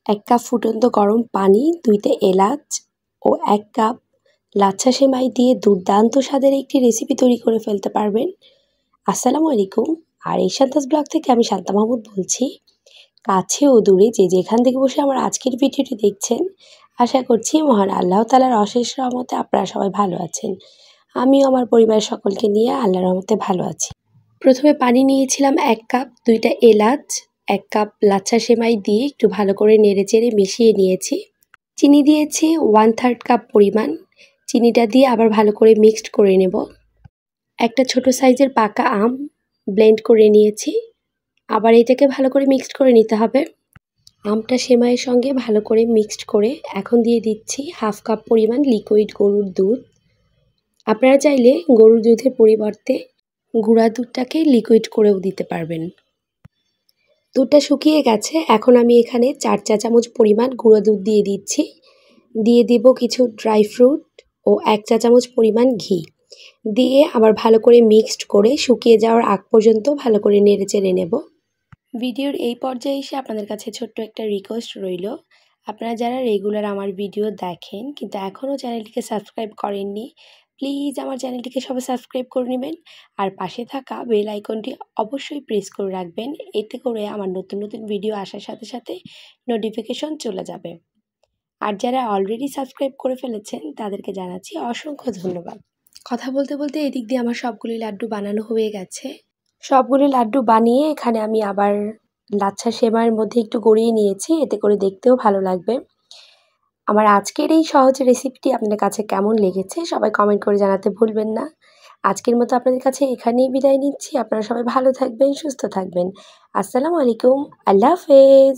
এক কাপ ফুটন্ত গরম পানি, 2টা এলাচ ও 1 কাপ লাচ্ছা সেমাই দিয়ে দুর্দান্ত স্বাদের একটি রেসিপি তৈরি করে ফেলতে পারবেন। আসসালামু আলাইকুম। আর এই শান্তাস ব্লগ থেকে আমি শান্তা মাহমুদ বলছি। কাছে ও দূরে যে যেখান থেকে বসে আমার আজকের ভিডিওটি দেখছেন, আশা করছি মহান আল্লাহ তাআলার অশেষ রহমতে আপনারা সবাই ভালো আছেন। আমিও আমার পরিবারের সকলকে নিয়ে আল্লাহর রহমতে ভালো আছি। প্রথমে পানি নিয়েছিলাম 1 কাপ, 2টা এলাচ, 1 কাপ লাচ্ছা সেমাই দিয়ে একটু ভালো করে নেড়েচেড়ে মিশিয়ে নিয়েছি। চিনি দিয়েছি 1/3 কাপ পরিমাণ। চিনিটা দিয়ে আবার ভালো করে মিক্সড করে নেব। একটা ছোট সাইজের পাকা আম ব্লেন্ড করে নিয়েছি। আবার এটাকে ভালো করে মিক্সড করে নিতে হবে। আমটা সেমাইয়ের সঙ্গে ভালো করে মিক্সড করে এখন দিয়ে দিচ্ছি 1/2 কাপ পরিমাণ লিকুইড গরুর দুধ। আপনারা চাইলে গরুর দুধের পরিবর্তে গুঁড়া দুধটাকে লিকুইড করেও দিতে পারবেন। দুধটা শুকিয়ে গেছে। এখন আমি এখানে 4 চা চামচ পরিমাণ গুঁড়ো দুধ দিয়ে দিচ্ছি। দিয়ে দিব কিছু ড্রাই ফ্রুট ও 1 চা চামচ পরিমাণ ঘি দিয়ে আবার ভালো করে মিক্সড করে শুকিয়ে যাওয়ার আগ পর্যন্ত ভালো করে নেড়েচেড়ে নেব। ভিডিওর এই পর্যায়ে এসে আপনাদের কাছে ছোট্ট একটা রিকোয়েস্ট রইল, আপনারা যারা রেগুলার আমার ভিডিও দেখেন কিন্তু এখনও চ্যানেলটিকে সাবস্ক্রাইব করেননি, প্লিজ আমার চ্যানেলটিকে সবাই সাবস্ক্রাইব করে নেবেন আর পাশে থাকা বেল আইকনটি অবশ্যই প্রেস করে রাখবেন। এতে করে আমার নতুন নতুন ভিডিও আসার সাথে সাথে নোটিফিকেশন চলে যাবে। আর যারা অলরেডি সাবস্ক্রাইব করে ফেলেছেন তাদেরকে জানাচ্ছি অসংখ্য ধন্যবাদ। কথা বলতে বলতে এদিক দিয়ে আমার সবগুলি লাড্ডু বানানো হয়ে গেছে। সবগুলি লাড্ডু বানিয়ে এখানে আমি আবার লাচ্ছা সেমাইয়ের মধ্যে একটু গড়িয়ে নিয়েছি, এতে করে দেখতেও ভালো লাগবে। আমার আজকের এই সহজ রেসিপিটি আপনাদের কাছে কেমন লেগেছে সবাই কমেন্ট করে জানাতে ভুলবেন না। আজকের মতো আপনাদের কাছে এখানেই বিদায় নিচ্ছি। আপনারা সবাই ভালো থাকবেন, সুস্থ থাকবেন। আসসালামু আলাইকুম, আল্লাহ হাফেজ।